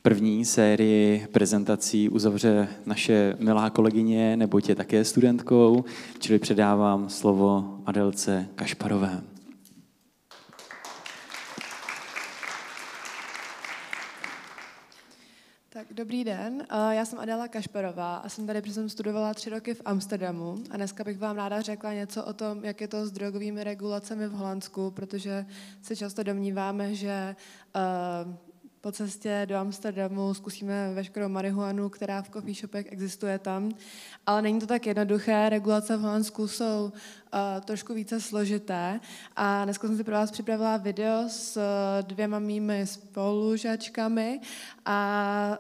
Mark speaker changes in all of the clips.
Speaker 1: První sérii prezentací uzavře naše milá kolegyně, neboť je také studentkou, čili předávám slovo Adelce Kašparové.
Speaker 2: Tak, dobrý den, já jsem Adela Kašparová a jsem tady, protože jsem studovala 3 roky v Amsterdamu a dneska bych vám ráda řekla něco o tom, jak je to s drogovými regulacemi v Holandsku, protože se často domníváme, že po cestě do Amsterdamu zkusíme veškerou marihuanu, která v coffee shopech existuje tam, ale není to tak jednoduché. Regulace v Holandsku jsou trošku více složité a dneska jsem si pro vás připravila video s 2 mými spolužačkami a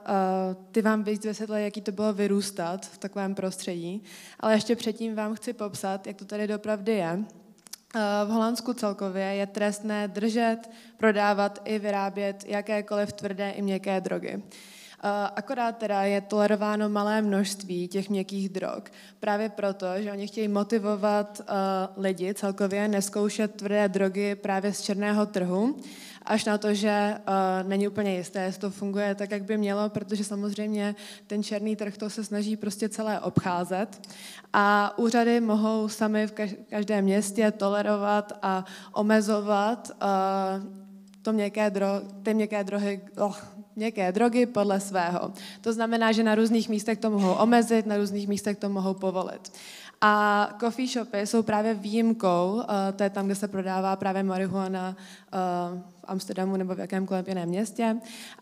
Speaker 2: ty vám víc vysvětlí, jaký to bylo vyrůstat v takovém prostředí. Ale ještě předtím vám chci popsat, jak to tady doopravdy je. V Holandsku celkově je trestné držet, prodávat i vyrábět jakékoliv tvrdé i měkké drogy. Akorát teda je tolerováno malé množství těch měkkých drog. Právě proto, že oni chtějí motivovat lidi celkově nezkoušet tvrdé drogy právě z černého trhu, až na to, že není úplně jisté, jestli to funguje tak, jak by mělo, protože samozřejmě ten černý trh to se snaží prostě celé obcházet. A úřady mohou sami v každém městě tolerovat a omezovat měkké drogy podle svého. To znamená, že na různých místech to mohou omezit, na různých místech to mohou povolit. A coffee shopy jsou právě výjimkou, to je tam, kde se prodává právě marihuana v Amsterdamu nebo v jakémkoliv jiném městě.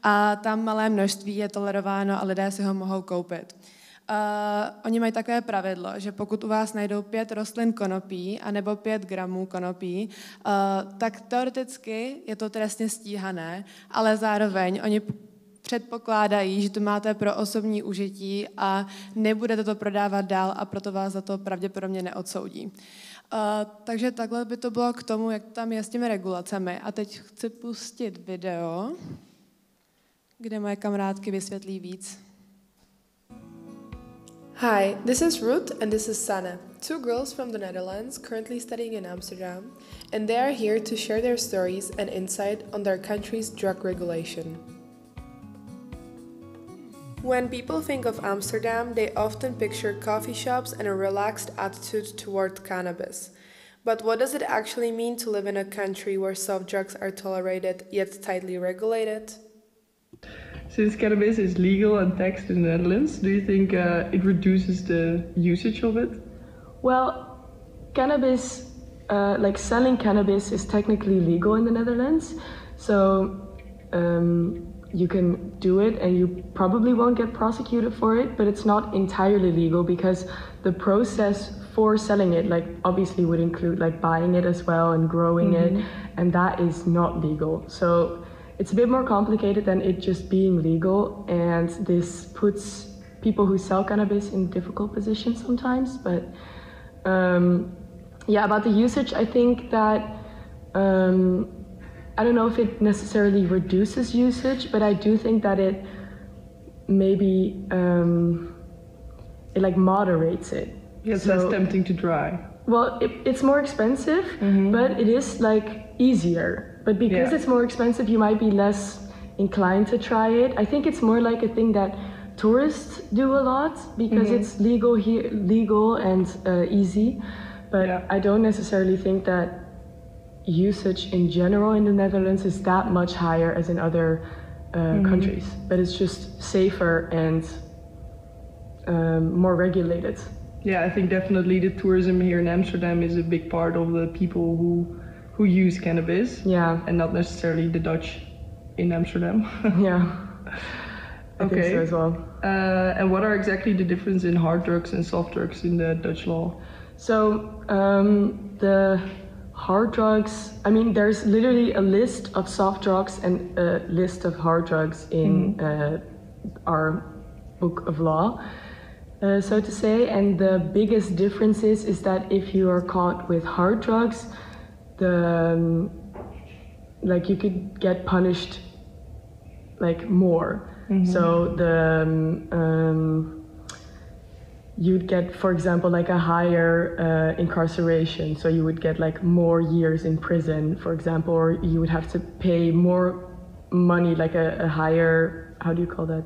Speaker 2: A tam malé množství je tolerováno a lidé si ho mohou koupit. Oni mají takové pravidlo, že pokud u vás najdou 5 rostlin konopí anebo 5 gramů konopí, tak teoreticky je to trestně stíhané, ale zároveň oni předpokládají, že to máte pro osobní užití a nebudete to prodávat dál a proto vás za to pravděpodobně neodsoudí. Takže takhle by to bylo k tomu, jak tam je s těmi regulacemi. A teď chci pustit video, kde moje kamarádky vysvětlí víc.
Speaker 3: Hi, this is Ruth and this is Sanne, 2 girls from the Netherlands currently studying in Amsterdam, and they are here to share their stories and insight on their country's drug regulation. When people think of Amsterdam, they often picture coffee shops and a relaxed attitude toward cannabis. But what does it actually mean to live in a country where soft drugs are tolerated yet tightly regulated?
Speaker 4: Since cannabis is legal and taxed in the Netherlands, do you think it reduces the usage of it?
Speaker 5: Well, cannabis, like selling cannabis is technically legal in the Netherlands, so you can do it and you probably won't get prosecuted for it, but it's not entirely legal because the process for selling it, like obviously would include like buying it as well and growing it, and that is not legal. So it's a bit more complicated than it just being legal, and this puts people who sell cannabis in difficult positions sometimes. But yeah, about the usage, I think that I don't know if it necessarily reduces usage, but I do think that it maybe it like moderates it.
Speaker 4: Yeah, it's less tempting to try.
Speaker 5: Well, it's more expensive, but it is like easier. But because it's more expensive, you might be less inclined to try it. I think it's more like a thing that tourists do a lot because it's legal here, legal and easy. But I don't necessarily think that usage in general in the Netherlands is that much higher as in other countries. But it's just safer and more regulated.
Speaker 4: Yeah, I think definitely the tourism here in Amsterdam is a big part of the people who use cannabis.
Speaker 5: Yeah.
Speaker 4: And not necessarily the Dutch in Amsterdam.
Speaker 5: Yeah. I think so as well.
Speaker 4: And what are exactly the difference in hard drugs and soft drugs in the Dutch law?
Speaker 5: So the hard drugs, I mean, there's literally a list of soft drugs and a list of hard drugs in our book of law, so to say. And the biggest difference is that if you are caught with hard drugs, like you could get punished like more. So you'd get, for example, like a higher incarceration. So you would get like more years in prison, for example, or you would have to pay more money, like a higher, how do you call that?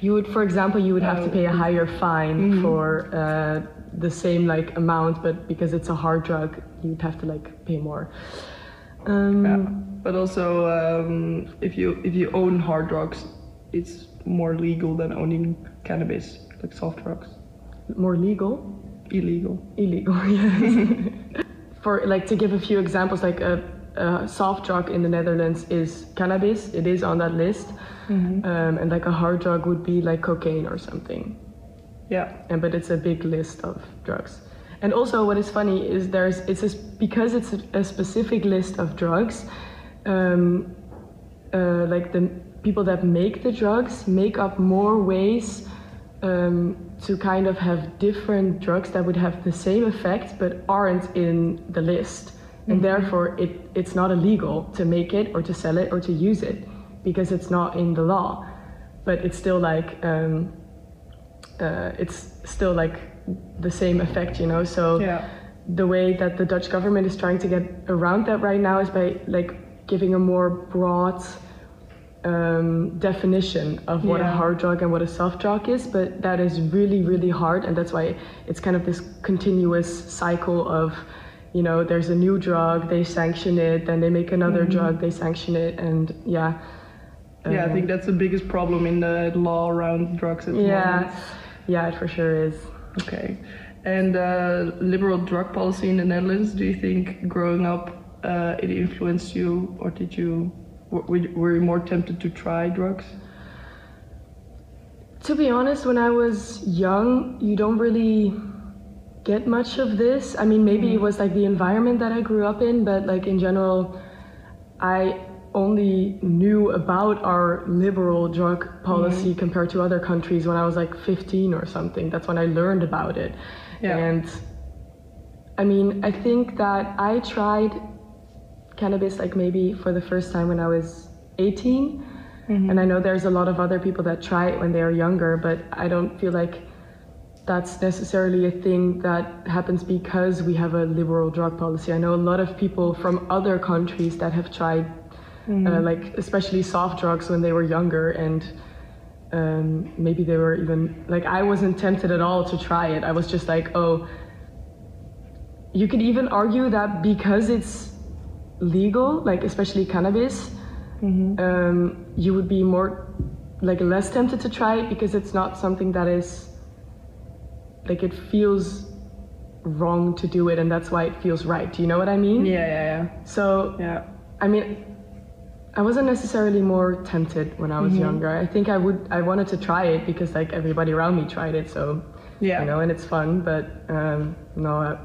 Speaker 5: You would, for example, you would have to pay a higher fine for the same like amount, but because it's a hard drug, you'd have to like pay more.
Speaker 4: But also, if you own hard drugs, it's more legal than owning cannabis, like soft drugs.
Speaker 5: More legal?
Speaker 4: Illegal.
Speaker 5: Illegal, yes. For like to give a few examples, like a soft drug in the Netherlands is cannabis. It is on that list, and like a hard drug would be like cocaine or something.
Speaker 4: Yeah.
Speaker 5: But it's a big list of drugs. And also, what is funny is because it's a specific list of drugs. Like the people that make the drugs make up more ways to kind of have different drugs that would have the same effect but aren't in the list. And therefore it's not illegal to make it or to sell it or to use it because it's not in the law. But it's still like the same effect, you know. So the way that the Dutch government is trying to get around that right now is by like giving a more broad definition of what a hard drug and what a soft drug is, but that is really, really hard, and that's why it's kind of this continuous cycle of, you know, there's a new drug, they sanction it, then they make another drug, they sanction it, and I think that's the biggest problem in the law around drugs at the moment. Yeah, it for sure is.
Speaker 4: Okay. And liberal drug policy in the Netherlands, do you think growing up it influenced you, or were you more tempted to try drugs?
Speaker 5: To be honest, when I was young, you don't really get much of this. I mean, maybe it was like the environment that I grew up in, but like in general, I only knew about our liberal drug policy compared to other countries when I was like 15 or something. That's when I learned about it. Yeah. And I mean, I think that I tried cannabis like maybe for the first time when I was 18. And I know there's a lot of other people that try it when they are younger, but I don't feel like that's necessarily a thing that happens because we have a liberal drug policy. I know a lot of people from other countries that have tried like especially soft drugs when they were younger, and maybe they were even like, I wasn't tempted at all to try it. I was just like, oh, you could even argue that because it's legal, like especially cannabis, you would be more like less tempted to try it because it's not something that is like, it feels wrong to do it, and that's why it feels right. Do you know what I mean?
Speaker 4: Yeah.
Speaker 5: So I mean, I wasn't necessarily more tempted when I was younger. I think I wanted to try it because like everybody around me tried it, so you know, and it's fun, but no,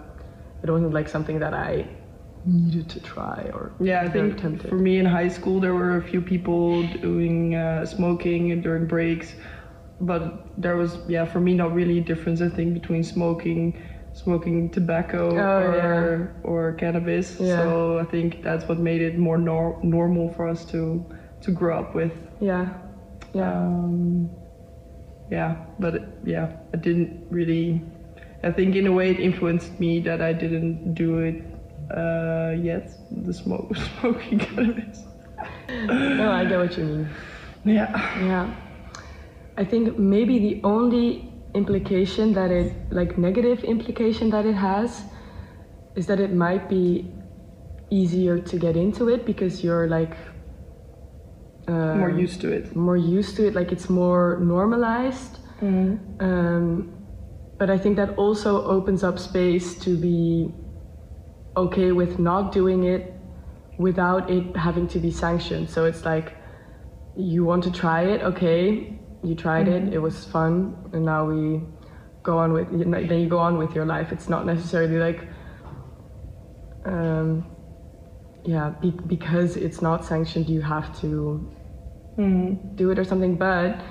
Speaker 5: it wasn't like something that I needed to try or
Speaker 4: I think tempted. For me in high school there were a few people doing smoking during breaks, but there was for me not really a difference, I think, between smoking tobacco or cannabis. So I think that's what made it more normal for us to grow up with. But I didn't really, I think in a way it influenced me that I didn't do it yet, the smoking cannabis.
Speaker 5: No, I get what you mean.
Speaker 4: Yeah.
Speaker 5: I think maybe the only implication that it, like negative implication that it has, is that it might be easier to get into it because you're like
Speaker 4: more used to it.
Speaker 5: Like it's more normalized. But I think that also opens up space to be okay with not doing it without it having to be sanctioned. So it's like, you want to try it, okay, you tried it, it was fun, and now we go on with, then you go on with your life. It's not necessarily like, because it's not sanctioned, you have to do it or something. But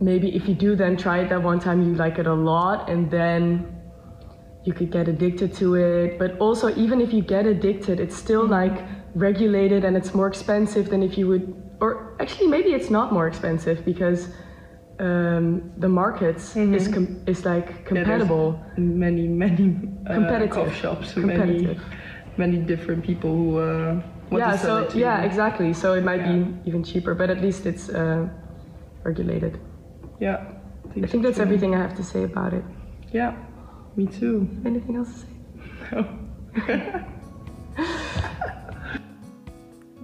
Speaker 5: maybe if you do then try it that one time, you like it a lot, and then you could get addicted to it. But also, even if you get addicted, it's still like regulated and it's more expensive than if you would, or actually maybe it's not more expensive because the markets is like compatible.
Speaker 4: Many
Speaker 5: competitive
Speaker 4: coffee shops,
Speaker 5: competitive.
Speaker 4: many different people who want to sell it to you.
Speaker 5: Exactly. So it might be even cheaper, but at least it's regulated.
Speaker 4: Yeah.
Speaker 5: I think that's everything I have to say about it.
Speaker 4: Yeah, me too.
Speaker 5: Anything else to say?
Speaker 4: No.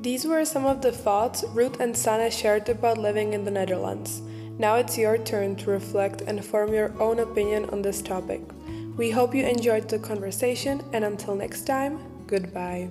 Speaker 3: These were some of the thoughts Ruth and Sanne shared about living in the Netherlands. Now it's your turn to reflect and form your own opinion on this topic. We hope you enjoyed the conversation, and until next time, goodbye.